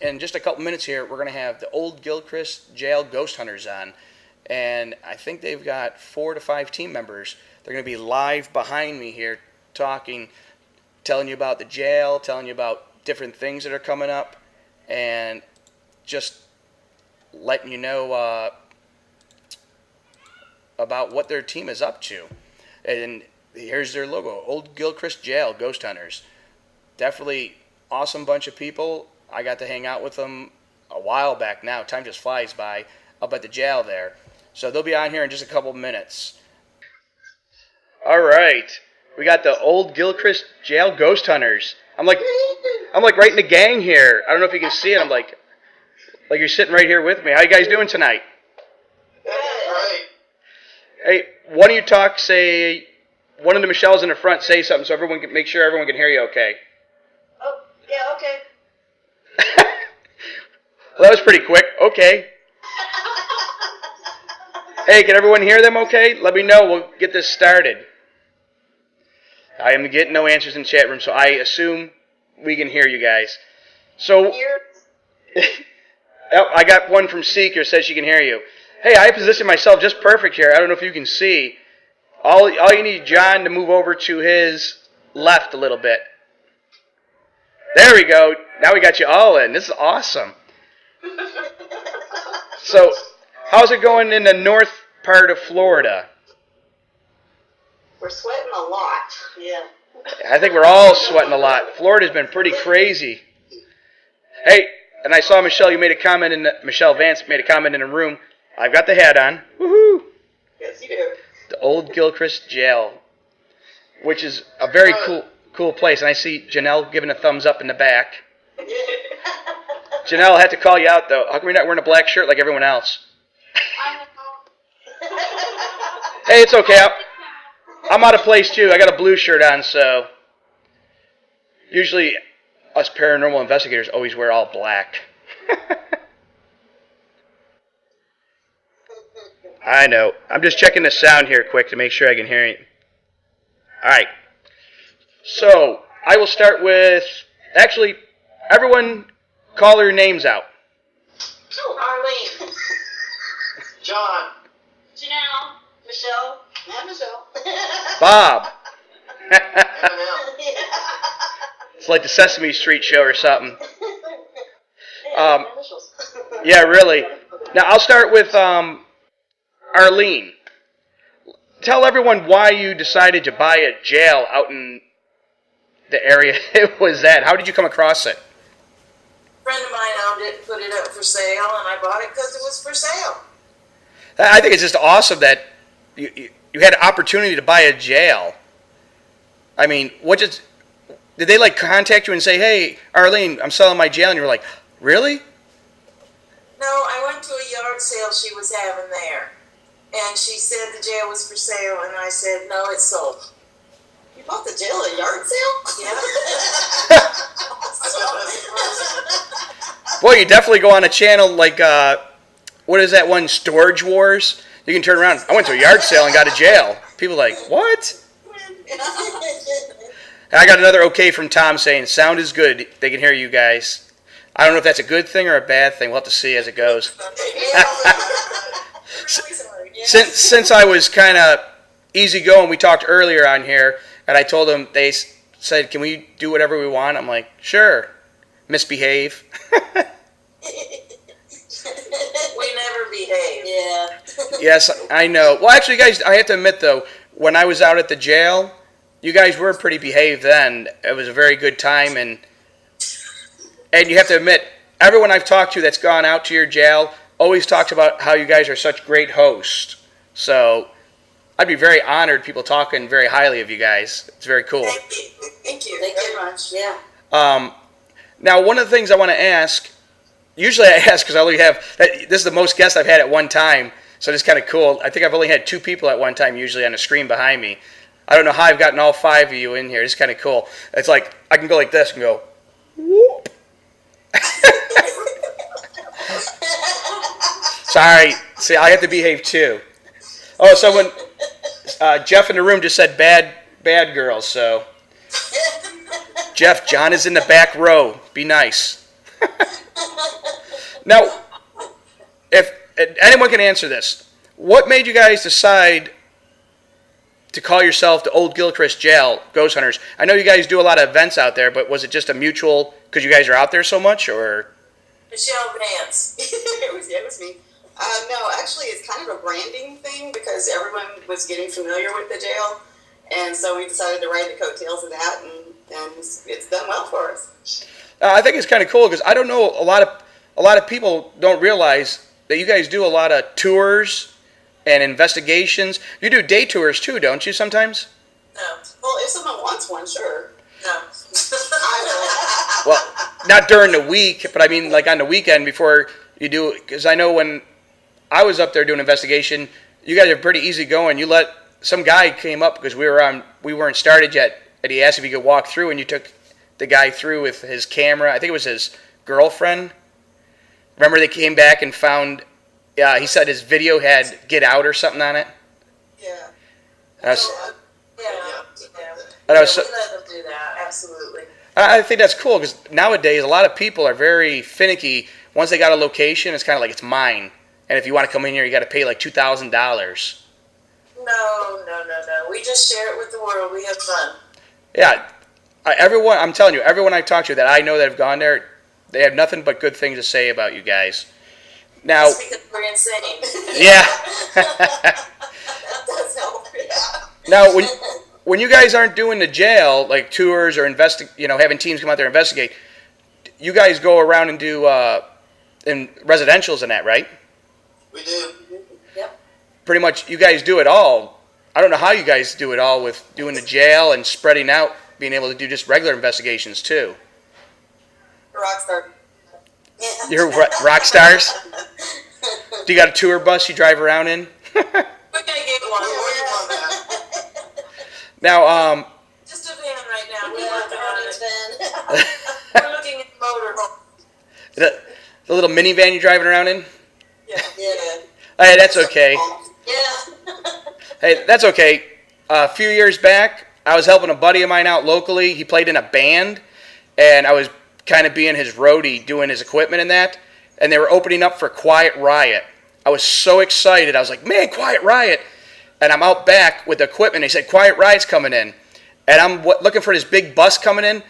in just a couple minutes here, we're going to have the old Gilchrist jail ghost hunters on. And I think they've got 4 to 5 team members. They're going to be live behind me here talking, telling you about the jail, telling you about different things that are coming up, and just letting you know about what their team is up to. And here's their logo, Old Gilchrist Jail Ghost Hunters. Definitely awesome bunch of people. I got to hang out with them a while back now. Time just flies by up at the jail there. So they'll be on here in just a couple minutes. All right. We got the Old Gilchrist Jail Ghost Hunters. I'm like right in the gang here. I don't know if you can see it. I'm like you're sitting right here with me. How you guys doing tonight? Right. Hey, one of you talk, say, one of the Michelles in the front, say something so everyone can make sure everyone can hear you okay. Oh, yeah, okay. Well, that was pretty quick. Okay. Hey, can everyone hear them okay? Let me know. We'll get this started. I am getting no answers in the chat room, so I assume we can hear you guys. So, oh, I got one from Seeker, says she can hear you. Hey, I positioned myself just perfect here. I don't know if you can see. All you need John to move over to his left a little bit. There we go. Now we got you all in. This is awesome. So, how's it going in the north part of Florida? We're sweating a lot. Yeah. I think we're all sweating a lot. Florida's been pretty crazy. Hey, and I saw Michelle Michelle Vance made a comment in the room. I've got the hat on. Woohoo! Yes, you do. The Old Gilchrist Jail, which is a very cool place. And I see Janelle giving a thumbs up in the back. Janelle, I had to call you out, though. How come you're not wearing a black shirt like everyone else? Hey, it's okay. I'm out of place, too. I got a blue shirt on, so usually us paranormal investigators always wear all black. I know. I'm just checking the sound here quick to make sure I can hear you. All right. So, I will start with, actually, everyone call their names out. Arlene. John. Janelle. Michelle. And Michelle. Bob. Eminem. It's like the Sesame Street show or something. Initials. Yeah, really. Now, I'll start with Arlene. Tell everyone why you decided to buy a jail out in the area it was at. How did you come across it? A friend of mine owned it and put it up for sale, and I bought it because it was for sale. I think it's just awesome that you had an opportunity to buy a jail. I mean, did they contact you and say, hey, Arlene, I'm selling my jail? And you were like, really? No, I went to a yard sale she was having there, and she said the jail was for sale, and I said, no, it's sold. You bought the jail at a yard sale? Yeah. Boy, you definitely go on a channel like, what is that one, Storage Wars? You can turn around. I went to a yard sale and got a jail. People are like, what? And I got another okay from Tom saying, sound is good. They can hear you guys. I don't know if that's a good thing or a bad thing. We'll have to see as it goes. Since I was kind of easygoing, we talked earlier on here, and I told them, they said, can we do whatever we want? I'm like, sure. Misbehave. We never behave. Yeah. Yes, I know. Well, actually, guys, I have to admit, though, when I was out at the jail, you guys were pretty behaved then. It was a very good time, and you have to admit, everyone I've talked to that's gone out to your jail always talks about how you guys are such great hosts. So I'd be very honored people talking very highly of you guys. It's very cool. Thank you. Thank you. Thank you very much. Yeah. Now, one of the things I want to ask, usually I ask because I only have, this is the most guests I've had at one time, so it's kind of cool. I think I've only had 2 people at one time usually on the screen behind me. I don't know how I've gotten all 5 of you in here. It's kind of cool. It's like, I can go like this and go, whoop. Sorry. See, I have to behave too. Oh, someone, Jeff in the room just said bad girls, so. Jeff, John is in the back row. Be nice. Now, if anyone can answer this, what made you guys decide to call yourself the Old Gilchrist Jail Ghost Hunters? I know you guys do a lot of events out there, but was it just a mutual because you guys are out there so much, or? Michelle Vance. It was me. No, actually, it's kind of a branding thing because everyone was getting familiar with the jail, and so we decided to ride the coattails of that, and it's done well for us. I think it's kind of cool because I don't know a lot of people don't realize that you guys do a lot of tours and investigations. You do day tours too, don't you? Sometimes. No. Well, if someone wants one, sure. No. I Well, not during the week, but I mean like on the weekend before you do. Because I know when I was up there doing an investigation, you guys are pretty easy going. You let some guy came up because we weren't started yet, and he asked if he could walk through, and you took the guy through with his camera. I think it was his girlfriend. Remember they came back and found, he said his video had "Get Out" or something on it. yeah. And I was, Yeah. and I was We let them do that, absolutely. I think that's cool because nowadays a lot of people are very finicky. Once they got a location, it's kind of like it's mine. And if you want to come in here, you got to pay like $2,000. No. We just share it with the world. We have fun. Yeah, everyone. I'm telling you, everyone I talk to that I know that have gone there, they have nothing but good things to say about you guys. Now, That's because we're insane. yeah. That does help. Yeah. Now, when you guys aren't doing the jail like tours or having teams come out there and investigate, you guys go around and do in residentials and that, right? We do. Yep. Pretty much, you guys do it all. I don't know how you guys do it all with doing the jail and spreading out, being able to do just regular investigations too. Rockstar. You're rock stars. Do you got a tour bus you drive around in? We're gonna get one. Now, Just a van right now. We're working on it. Then. We're looking at motorhome. the little minivan you're driving around in. Yeah. Hey, that's okay. Yeah. Hey, that's okay. A few years back, I was helping a buddy of mine out locally. He played in a band, and I was kind of being his roadie, doing his equipment and that. And they were opening up for Quiet Riot. I was so excited. I was like, man, Quiet Riot. And I'm out back with the equipment. They said, Quiet Riot's coming in. And I'm looking for this big bus coming in,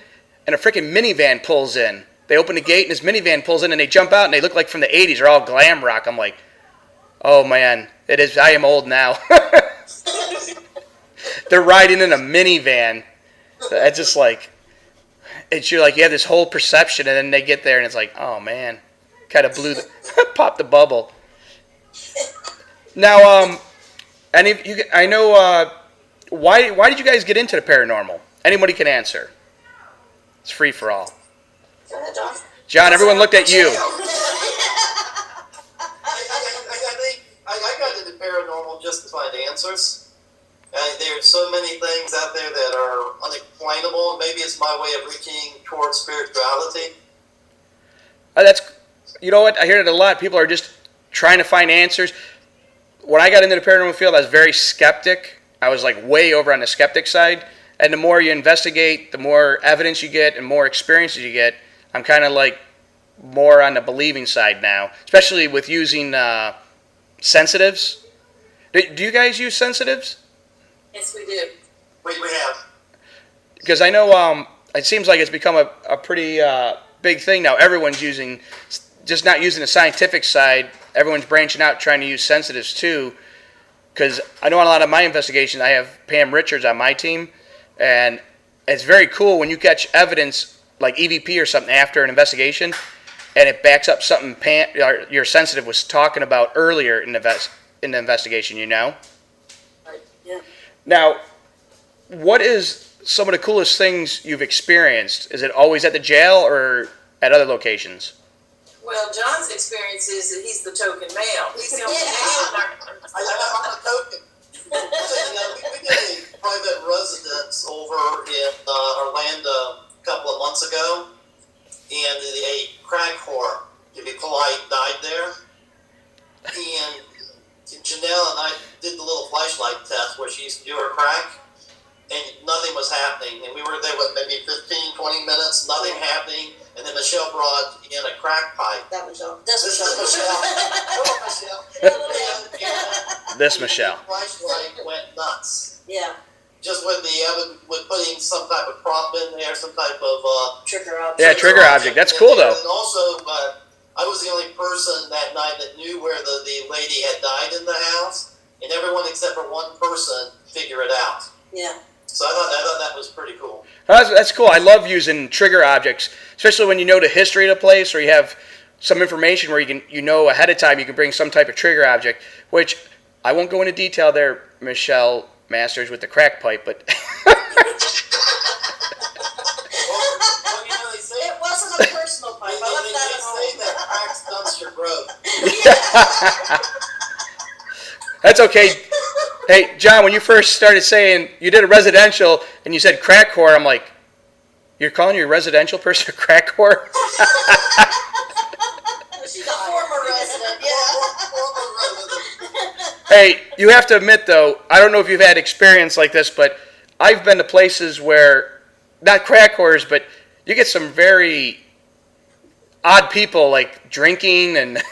and a freaking minivan pulls in. They open the gate, and this minivan pulls in, and they jump out, and they look like from the 80s. They're all glam rock. I'm like, oh, man, it is. I am old now. They're riding in a minivan. That's just like, you're like, you have this whole perception, and then they get there, and it's like, oh, man. Kind of popped the bubble. Now, I know, why did you guys get into the paranormal? Anybody can answer. It's free for all. Go ahead, John. John, everyone looked at you. I think I got into paranormal just to find answers. There's so many things out there that are unexplainable. Maybe it's my way of reaching towards spirituality. You know what? I hear it a lot. People are just trying to find answers. When I got into the paranormal field, I was very skeptic. I was like way over on the skeptic side. And the more you investigate, the more evidence you get and more experiences you get. I'm kind of like more on the believing side now, especially with using sensitives. Do you guys use sensitives? Yes, we do. We have. Because I know it seems like it's become a pretty big thing now. Everyone's just not using the scientific side. Everyone's branching out, trying to use sensitives too. Because I know on a lot of my investigations, I have Pam Richards on my team, and it's very cool when you catch evidence like EVP or something after an investigation, and it backs up something your sensitive was talking about earlier in the investigation. You know. Right. Yeah. Now, what is some of the coolest things you've experienced? Is it always at the jail or at other locations? Well, John's experience is that he's the token male. He's the only Yeah. male in our I'm a token. We did a private residence over in Orlando a couple of months ago, and a crack whore, to be polite, died there. And Janelle and I did the little flashlight test where she used to do her crack, and nothing was happening. And we were there, maybe 15, 20 minutes, nothing happening. and then Michelle brought in a crack pipe. That Michelle. This is Michelle. Come on, Michelle. And This Michelle. the flashlight went nuts. Yeah. Just with with putting some type of prop in there, some type of Trigger object. Yeah, trigger object. That's cool, though. And also, I was the only person that night that knew where the lady had died in the house, and everyone except for one person figured it out. Yeah. So I thought that was pretty cool. That's cool. I love using trigger objects, especially when you know the history of the place or you have some information where you know ahead of time you can bring some type of trigger object, which I won't go into detail there, Michelle Masters, with the crack pipe, but Well, you know, they say It wasn't a personal pipe. I left that at say home. that cracks dumpster growth. that's okay. Hey, John, when you first started saying you did a residential and you said crack whore, I'm like, you're calling your residential person a crack whore? She's a former resident. Former resident. Hey, you have to admit, though, I don't know if you've had experience like this, but I've been to places where, not crack whores, but you get some very odd people, like, drinking and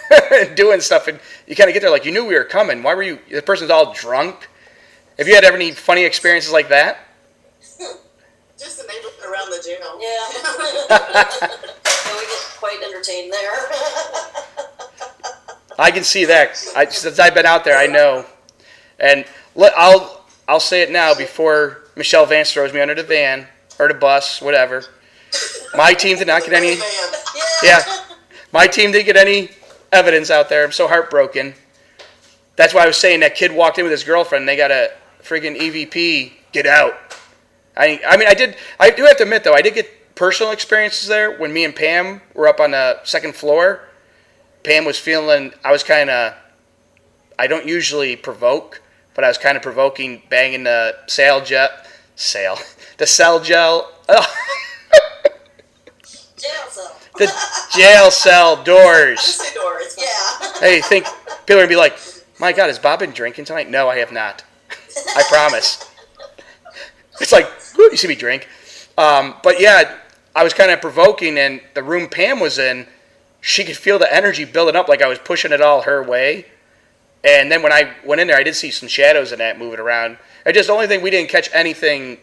doing stuff, and you kind of get there like, you knew we were coming. Why were you, the person's all drunk? Have you had any funny experiences like that? Just the neighborhood around the jail. Yeah. So we get quite entertained there. I can see that. Since I've been out there, I know. And I'll say it now before Michelle Vance throws me under the van or the bus, whatever. My team did not get any. Yeah, my team didn't get any evidence out there. I'm so heartbroken. That's why I was saying that kid walked in with his girlfriend. And they got a friggin' EVP. Get out. I mean, I do have to admit, though, I did get personal experiences there when me and Pam were up on the second floor. Pam was feeling, I don't usually provoke, but I was kind of provoking, banging the cell gel. Oh, Jail cell. the jail cell doors. Just say doors. Yeah. Hey, people are going to be like, my God, has Bob been drinking tonight? No, I have not. I promise. It's like, you see me drink. But yeah, I was kind of provoking, and the room Pam was in, she could feel the energy building up like I was pushing it all her way. And then when I went in there, I did see some shadows in that moving around. And just the only thing, we didn't catch anything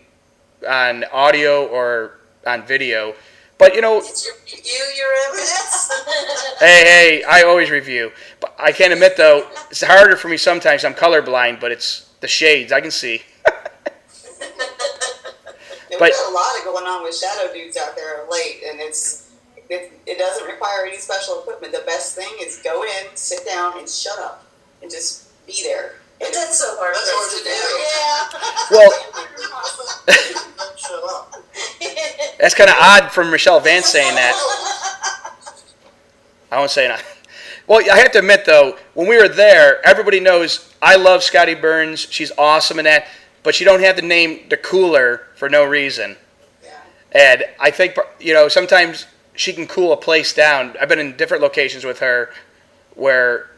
on audio or on video. But, you know, Did you review your evidence? hey, I always review. But I can't admit, though, it's harder for me sometimes. I'm colorblind, but it's the shades. I can see. Yeah, But- we've got a lot of going on with shadow dudes out there of late, and it doesn't require any special equipment. The best thing is go in, sit down, and shut up, and just be there. But that's so hard That's for hard us to to do. do. Yeah. Well, Don't shut up. that's kind of odd from Michelle Vance saying that. I won't say that. Well, I have to admit, though, when we were there, everybody knows I love Scotty Burns. She's awesome in that. But she don't have the name The Cooler for no reason. Yeah. And I think, you know, sometimes she can cool a place down. I've been in different locations with her where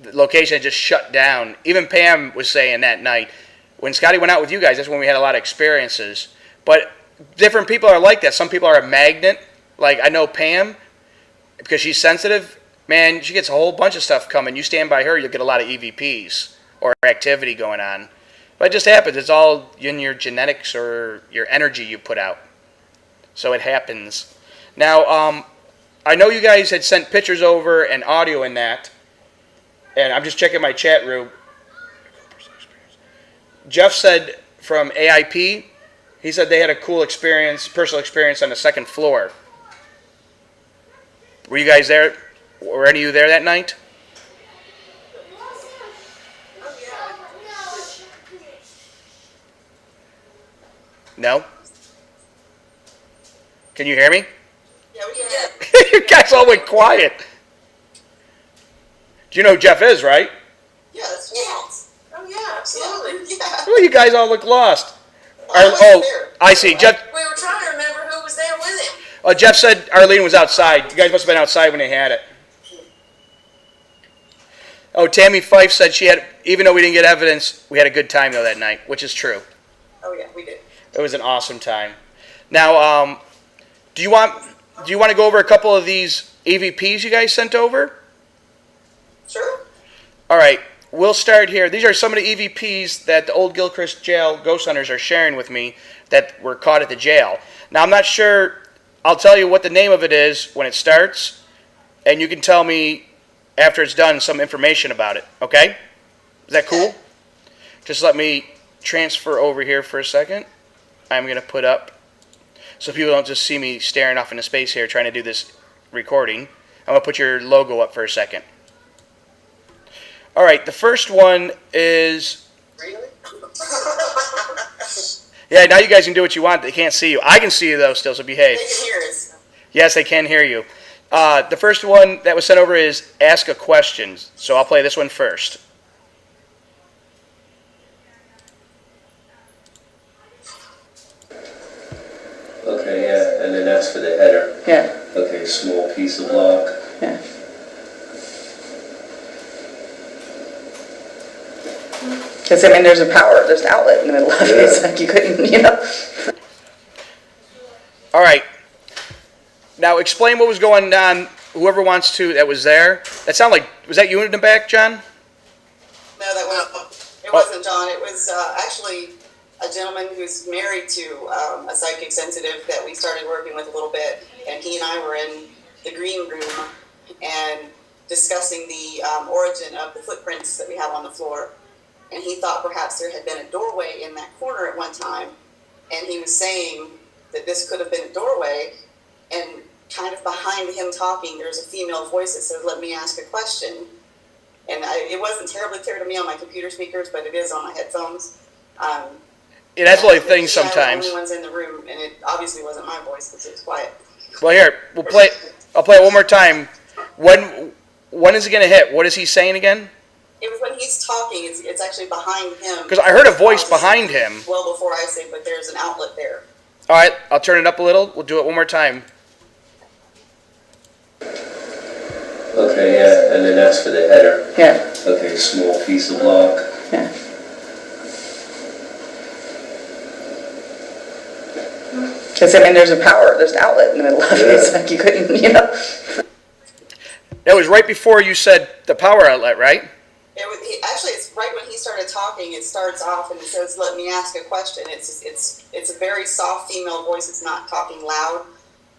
the location had just shut down. Even Pam was saying that night. When Scotty went out with you guys, that's when we had a lot of experiences. But different people are like that. Some people are a magnet. Like, I know Pam, because she's sensitive, man, she gets a whole bunch of stuff coming. You stand by her, you'll get a lot of EVPs or activity going on. But it just happens. It's all in your genetics or your energy you put out. So it happens. Now, I know you guys had sent pictures over and audio in that. And I'm just checking my chat room. Jeff said from AIP, he said they had a cool experience, personal experience on the second floor. Were you guys there? Were any of you there that night? No? Can you hear me? Yeah, we can have. You guys all went quiet. Do you know who Jeff is, right? Yeah, that's Yes. Oh, yeah, absolutely. Yeah. Well, you guys all look lost. I wasn't there. I see. Jeff. We were trying to remember who was there with him. Jeff said Arlene was outside. You guys must have been outside when they had it. Oh, Tammy Fife said she had, even though we didn't get evidence, we had a good time though that night, which is true. Oh yeah, we did. It was an awesome time. Now, do you want do you want to go over a couple of these EVPs you guys sent over? Sure. All right, we'll start here. These are some of the EVPs that the old Gilchrist jail ghost hunters are sharing with me that were caught at the jail. Now, I'm not sure. I'll tell you what the name of it is when it starts, and you can tell me after it's done some information about it, okay? Is that cool? Just let me transfer over here for a second. I'm going to put up, so people don't just see me staring off into space here trying to do this recording. I'm going to put your logo up for a second. All right, the first one is... Really? Yeah, now you guys can do what you want. They can't see you. I can see you, though, still, so behave. They can hear us. Yes, they can hear you. The first one that was sent over is Ask a Question. So I'll play this one first. Okay, yeah, and then that's for the header. Yeah. Okay, small piece of block. Yeah. Because, I mean, there's a power, there's an outlet in the middle of it. It's like you couldn't, you know. All right. Now explain what was going on. Whoever wants to, that was there. That sounded like, was that you in the back, John? No, it wasn't John. It was actually a gentleman who's married to a psychic sensitive that we started working with a little bit, and he and I were in the green room and discussing the origin of the footprints that we have on the floor. And he thought perhaps there had been a doorway in that corner at one time, and he was saying that this could have been a doorway, and kind of behind him talking, there's a female voice that says, "Let me ask a question." And it wasn't terribly clear to me on my computer speakers, but it is on my headphones. Yeah, that's the only thing sometimes. The only ones in the room, and it obviously wasn't my voice because it was quiet. Well, here, I'll play it one more time. When is it going to hit? What is he saying again? It was when he's talking. It's actually behind him. Because I heard a voice behind him. Well, before I say, but there's an outlet there. All right, I'll turn it up a little. We'll do it one more time. Okay, yeah, and then that's for the header. Yeah. Okay, small piece of block. Yeah. Because, I mean, there's a power, there's an outlet in the middle of it. It's like you couldn't, you know. That was right before you said the power outlet, right? Actually, it's right when he started talking. It starts off and it says, "Let me ask a question." It's a very soft female voice. It's not talking loud.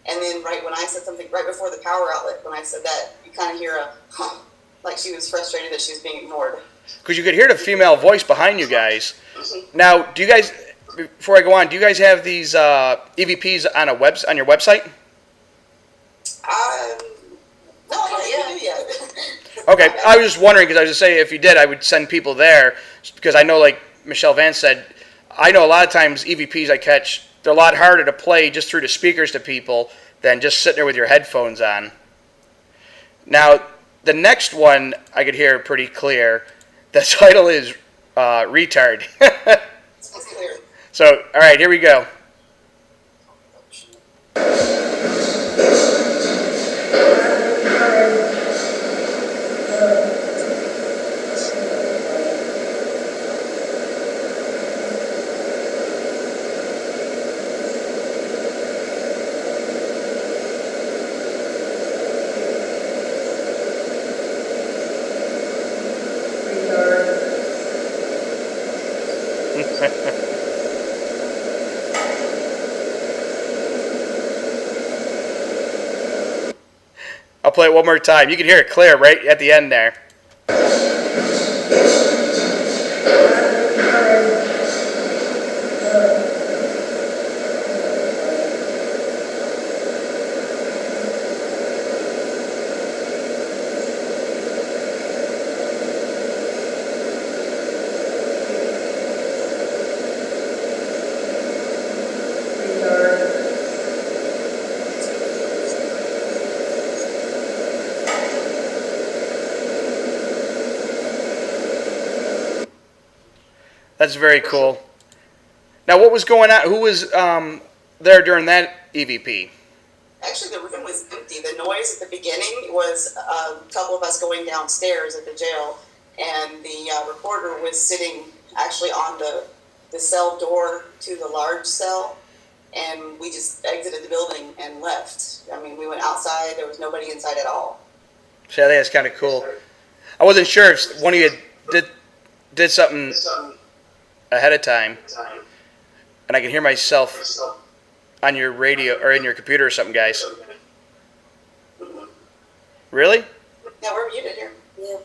And then right when I said something, right before the power outlet, when I said that, you kind of hear a, like she was frustrated that she was being ignored. Because you could hear the female voice behind you guys. Now, do you guys, before I go on, do you guys have these EVPs on your website? No, I don't think we do yet. Okay, I was just wondering, because I was just saying if you did, I would send people there, because I know, like Michelle Vance said, I know a lot of times EVPs I catch, they're a lot harder to play just through the speakers to people than just sitting there with your headphones on. Now, the next one I could hear pretty clear. The title is Retard. It's clear. So, all right, here we go. I'll play it one more time. You can hear it clear right at the end there. That's very cool. Now, what was going on? Who was there during that EVP? Actually, the room was empty. The noise at the beginning was a couple of us going downstairs at the jail, and the reporter was sitting actually on the cell door to the large cell, and we just exited the building and left. I mean, we went outside. There was nobody inside at all. So I think that's kind of cool. I wasn't sure if one of you did something ahead of time, and I can hear myself on your radio or in your computer or something, guys. Really? Yeah, we're muted here. Yeah.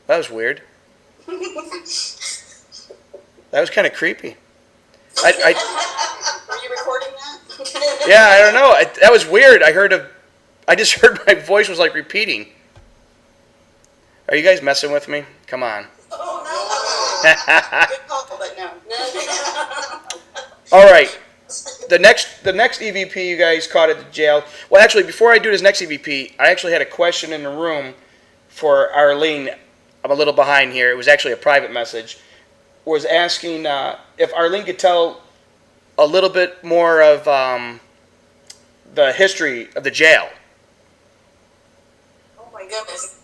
That was weird. That was kind of creepy. Were you recording that? Yeah, I don't know. That was weird. I just heard my voice was like repeating. Are you guys messing with me? Come on. Oh, no. Good call, but no. All right. The next EVP you guys caught at the jail. Well, actually, before I do this next EVP, I actually had a question in the room for Arlene. I'm a little behind here. It was actually a private message. Was asking if Arlene could tell a little bit more of the history of the jail. Oh my goodness.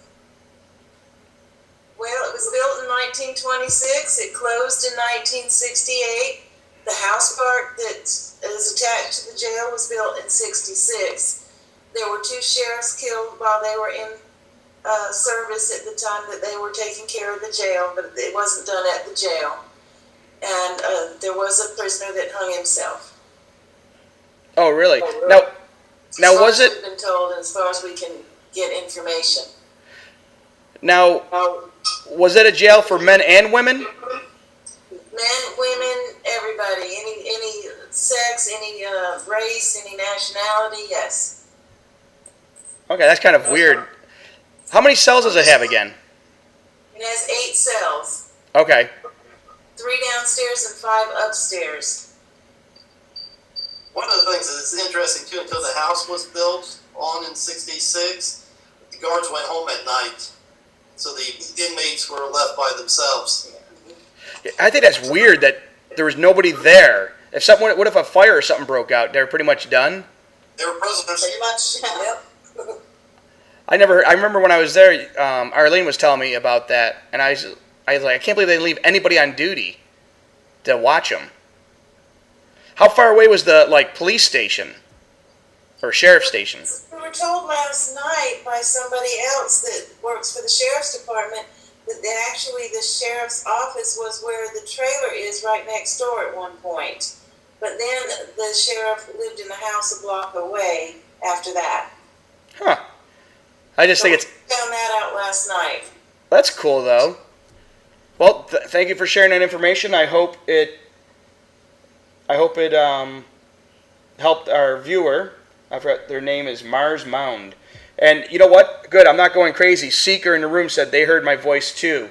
Well, it was built in 1926. It closed in 1968. The house part that is attached to the jail was built in 66. There were 2 sheriffs killed while they were in service at the time that they were taking care of the jail, but it wasn't done at the jail. And there was a prisoner that hung himself. Oh, really? Now was it? We've been told, as far as we can get information. Now, was it a jail for men and women? Men, women, everybody, any sex, any race, any nationality, yes. Okay, that's kind of weird. How many cells does it have again? It has 8 cells, Okay. 3 downstairs and 5 upstairs. One of the things that's interesting too, until the house was built in 66, the guards went home at night. So the inmates were left by themselves. I think that's weird that there was nobody there. What if a fire or something broke out? They were pretty much done? They were prisoners. Pretty much. Yep. I remember when I was there, Arlene was telling me about that, and I was like, I can't believe they leave anybody on duty to watch them. How far away was the police station or sheriff station? We were told last night by somebody else that works for the sheriff's department that the sheriff's office was where the trailer is right next door at one point. But then the sheriff lived in the house a block away after that. Huh. I just think We found that out last night. that's cool though. Well, thank you for sharing that information. I hope it helped our viewer. I forgot their name is Mars Mound. And you know what? Good, I'm not going crazy. Seeker in the room said they heard my voice too.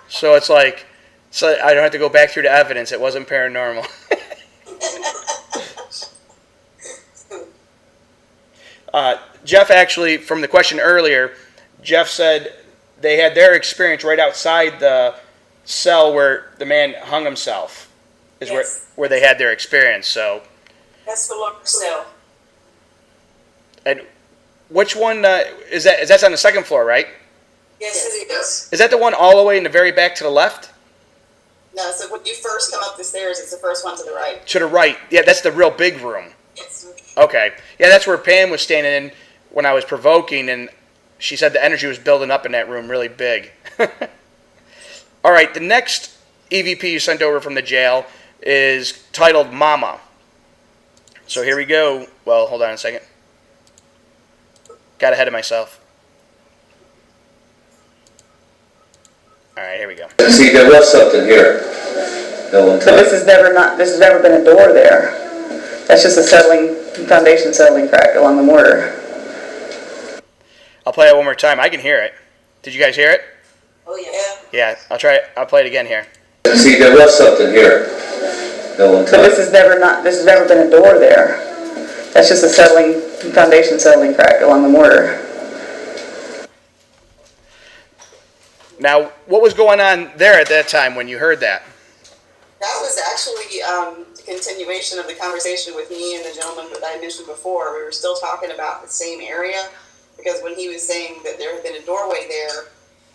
So it's like, so I don't have to go back through the evidence. It wasn't paranormal. Jeff actually, from the question earlier, Jeff said they had their experience right outside the cell where the man hung himself. Is Yes. where they had their experience. So, That's the lower cell. and which one is that? That's on the second floor, right? Yes, it is. Is that the one all the way in the very back to the left? No, so when you first come up the stairs, it's the first one to the right. To the right. Yeah, that's the real big room. Yes. Okay. Yeah, that's where Pam was standing in when I was provoking, and she said the energy was building up in that room really big. All right, the next EVP you sent over from the jail is titled Mama. So here we go. Well, hold on a second. Got ahead of myself. All right, here we go. See, there was something here. No one So this has never been a door there. That's just a foundation settling crack along the mortar. I'll play it one more time. I can hear it. Did you guys hear it? Oh, yeah. Yeah, I'll try it. I'll play it again here. See, there was something here. No one So this has never been a door there. That's just a foundation settling crack along the mortar. Now, what was going on there at that time when you heard that? That was actually a continuation of the conversation with me and the gentleman that I mentioned before. We were still talking about the same area because when he was saying that there had been a doorway there,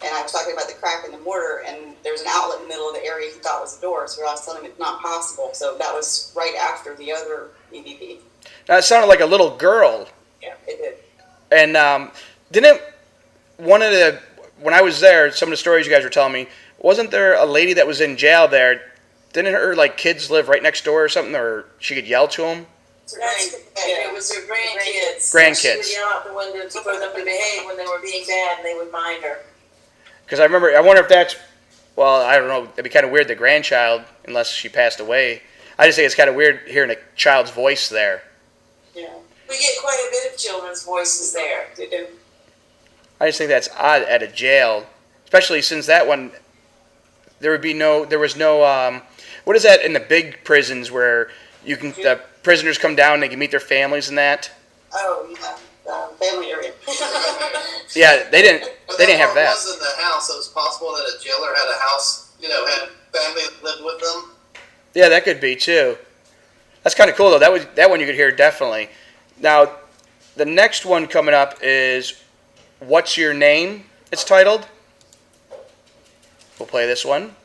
and I was talking about the crack in the mortar, and there was an outlet in the middle of the area he thought was a door, so I was telling him it's not possible. So that was right after the other EVP. Now, it sounded like a little girl. Yeah, it did. And didn't when I was there, some of the stories you guys were telling me, wasn't there a lady that was in jail there? Didn't her kids live right next door or something, or she could yell to them? It was her grandkids. Grandkids. She would yell out the window for them to behave when they were being bad, and they would mind her. Because I wonder if that's, well, I don't know, it'd be kind of weird, the grandchild, unless she passed away. I just think it's kind of weird hearing a child's voice there. Yeah. We get quite a bit of children's voices there. They do. I just think that's odd at a jail, especially since that one, there was no, what is that in the big prisons where the prisoners come down and they can meet their families and that? Oh, yeah. Family area. Yeah, they didn't have that. It was in the house. It was possible that a jailer had a house, had family that lived with them. Yeah, that could be too. That's kind of cool though. That one you could hear definitely. Now, the next one coming up is "What's Your Name?" It's titled. We'll play this one.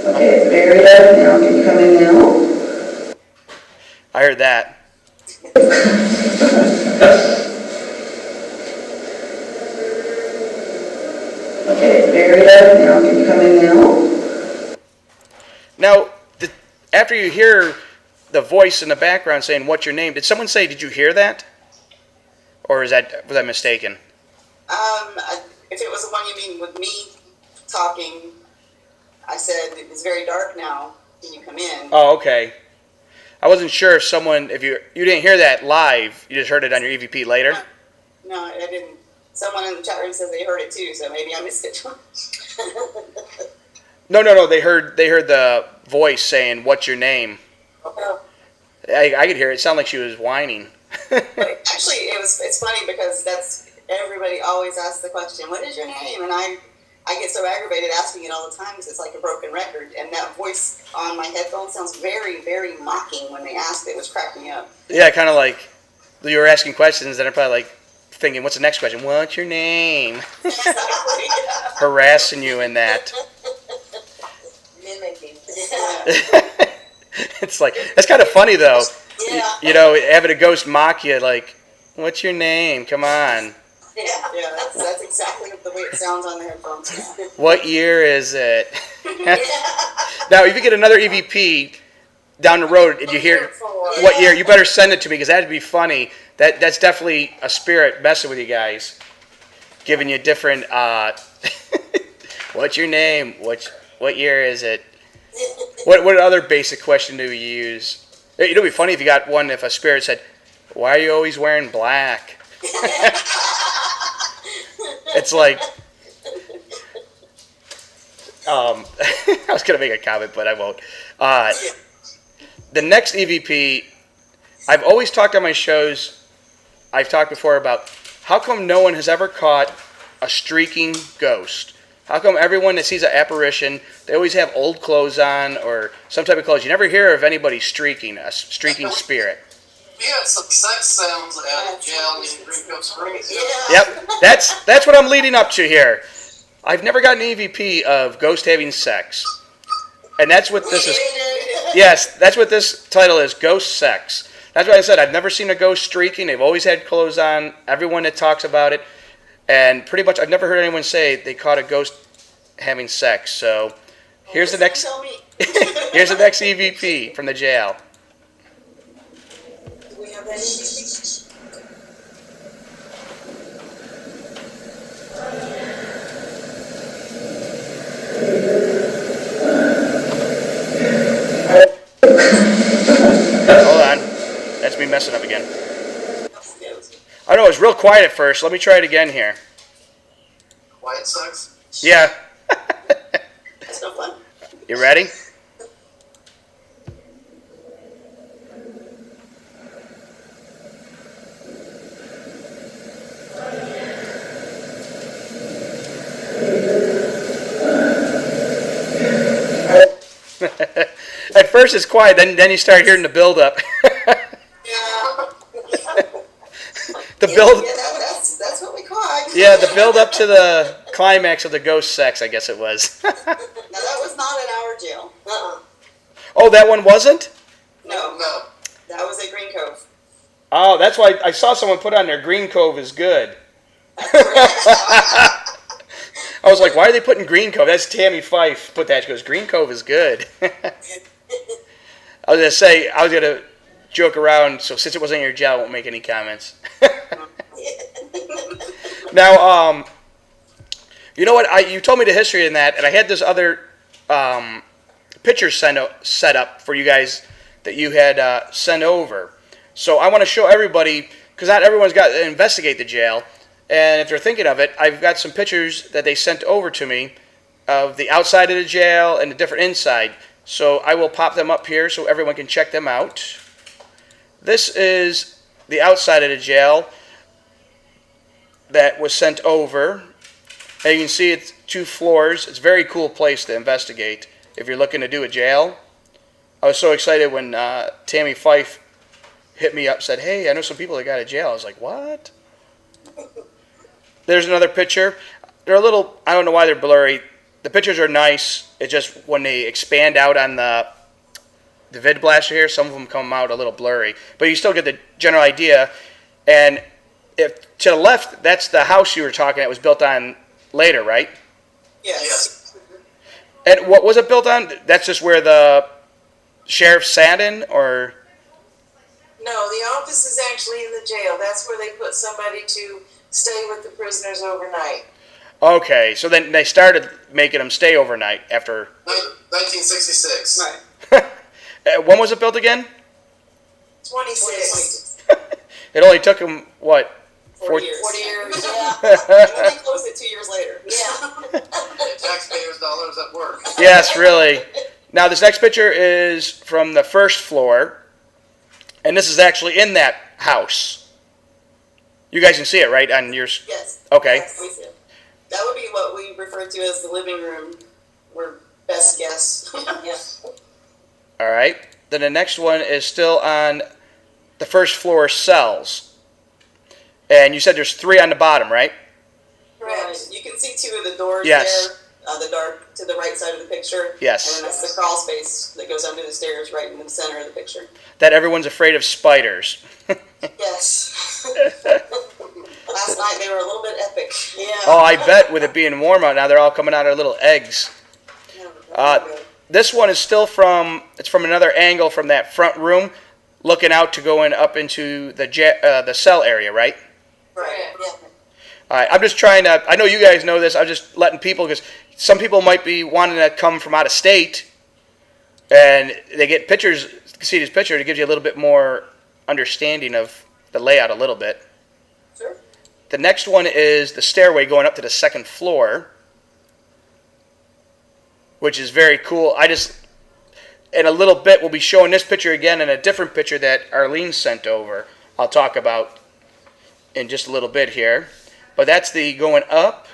Okay, it's buried up now. Can you come in now? I heard that. Okay, it's buried up now. Can you come in now? Now, after you hear the voice in the background saying "What's your name?" did someone say, "Did you hear that?" Or was I mistaken? If it was the one you mean with me talking, I said it's very dark now. Can you come in? Oh, okay. I wasn't sure if you didn't hear that live, you just heard it on your EVP later. No, I didn't. Someone in the chat room says they heard it too, so maybe I missed it. No. They heard the voice saying, "What's your name?" Oh. I could hear it. It sounded like she was whining. Actually, it's funny because everybody always asks the question, "What is your name?" And I get so aggravated asking it all the time because it's like a broken record. And that voice on my headphones sounds very, very mocking when they ask it, which cracked me up. Yeah, kind of like you were asking questions, and I'm probably thinking, "What's the next question? What's your name?" Exactly. Harassing you in that. Mimicking. It's that's kind of funny though. Yeah. Having a ghost mock you like, "What's your name? Come on." Yeah, that's exactly the way it sounds on the headphones. What year is it? Now, if you get another EVP down the road and you hear what year, you better send it to me because that'd be funny. That's definitely a spirit messing with you guys, giving you different. What's your name? What year is it? What other basic question do you use? It'd be funny if you got one if a spirit said, "Why are you always wearing black?" It's like, I was going to make a comment, but I won't. The next EVP, I've always talked on my shows, I've talked before about how come no one has ever caught a streaking ghost? How come everyone that sees an apparition, they always have old clothes on or some type of clothes? You never hear of anybody streaking, a streaking spirit. We had some sex sounds at jail in Greenfield Springs. Yeah. Yep, that's what I'm leading up to here. I've never gotten an EVP of ghost having sex. And that's what this is. Yes, that's what this title is, Ghost Sex. That's what I said. I've never seen a ghost streaking. They've always had clothes on. Everyone that talks about it. And pretty much I've never heard anyone say they caught a ghost having sex. So here's the next here's the next EVP from the jail. Do we have that EVP? Hold on. That's me messing up again. I know it was real quiet at first. Let me try it again here. Quiet sex? Yeah. That's no fun. You ready? At first it's quiet, then you start hearing the build up. Yeah. The build. Yeah, that's what we caught. Yeah, the build up to the climax of the ghost sex, I guess it was. Now that was not in our jail. Oh, that one wasn't? No. No. That was at Green Cove. Oh, that's why I saw someone put on there, Green Cove is good. I was like, why are they putting Green Cove? That's Tammy Fife put that. She goes, Green Cove is good. I was going to joke around, so since it wasn't in your jail, I won't make any comments. Now, you know what? You told me the history in that, and I had this other picture set up for you guys that you had sent over. So I want to show everybody, because not everyone's got to investigate the jail, and if they're thinking of it, I've got some pictures that they sent over to me of the outside of the jail and the different inside. So I will pop them up here so everyone can check them out. This is the outside of the jail that was sent over. And you can see it's 2 floors. It's a very cool place to investigate if you're looking to do a jail. I was so excited when Tammy Fife hit me up, said, hey, I know some people that got a jail. I was like, what? There's another picture. They're a little, I don't know why they're blurry. The pictures are nice. It's just when they expand out on the vid blaster here, some of them come out a little blurry. But you still get the general idea. And if to the left, that's the house you were talking that was built on later, right? Yes. And what was it built on? That's just where the sheriff sat in, or? No, the office is actually in the jail. That's where they put somebody to stay with the prisoners overnight. Okay, so then they started making them stay overnight after. 1966. Right. When was it built again? 26. It only took them, what? 40 years. 40 years. Yeah. And then they closed it 2 years later. Yeah. Taxpayers' dollars at work. Yes, really. Now, this next picture is from the first floor, and this is actually in that house. You guys can see it, right, on yours? Yes. Okay. Yes, we see it. That would be what we refer to as the living room. We're best guess. Yeah. All right. Then the next one is still on the first floor cells. And you said there's 3 on the bottom, right? Right. You can see 2 of the doors Yes. there. The dark to the right side of the picture. Yes. And then that's the crawl space that goes under the stairs right in the center of the picture. That everyone's afraid of spiders. Yes. Last night they were a little bit epic. Yeah. Oh, I bet with it being warm out now, they're all coming out of little eggs. This one is still it's from another angle from that front room, looking out to going up into the cell area, right? Right. Yeah. All right, I'm just trying to, I know you guys know this, I'm just letting people, because some people might be wanting to come from out of state, and they get pictures, see this picture, it gives you a little bit more understanding of the layout a little bit. Sure. The next one is the stairway going up to the 2nd floor, which is very cool. In a little bit, we'll be showing this picture again and a different picture that Arlene sent over. I'll talk about in just a little bit here. But that's the going up,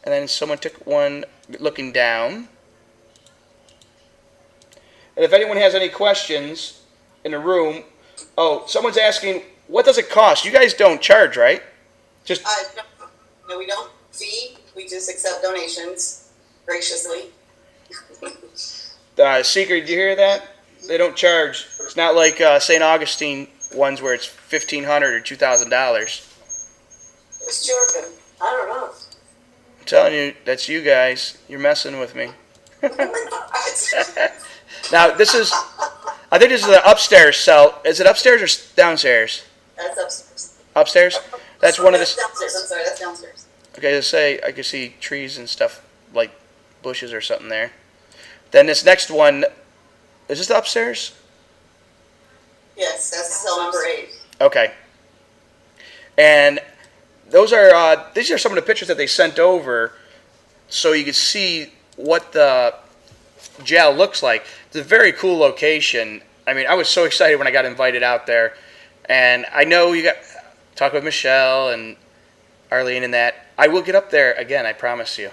and then someone took one looking down. And if anyone has any questions in the room, someone's asking, what does it cost? You guys don't charge, right? Just No, we don't fee. We just accept donations graciously. Seeker, did you hear that? They don't charge. It's not like St. Augustine ones where it's $1,500 or $2,000. Who's chirping? I don't know. I'm telling you, that's you guys. You're messing with me. Now, I think this is the upstairs cell. Is it upstairs or downstairs? That's upstairs. Upstairs? That's one of the. That's downstairs. I'm sorry, that's downstairs. Okay, let's say I can see trees and stuff like bushes or something there. Then this next one, is this the upstairs? Yes, that's cell number 8. Okay. And these are some of the pictures that they sent over, so you can see what the jail looks like. It's a very cool location. I mean, I was so excited when I got invited out there, and I know you got talk with Michelle and Arlene and that. I will get up there again, I promise you.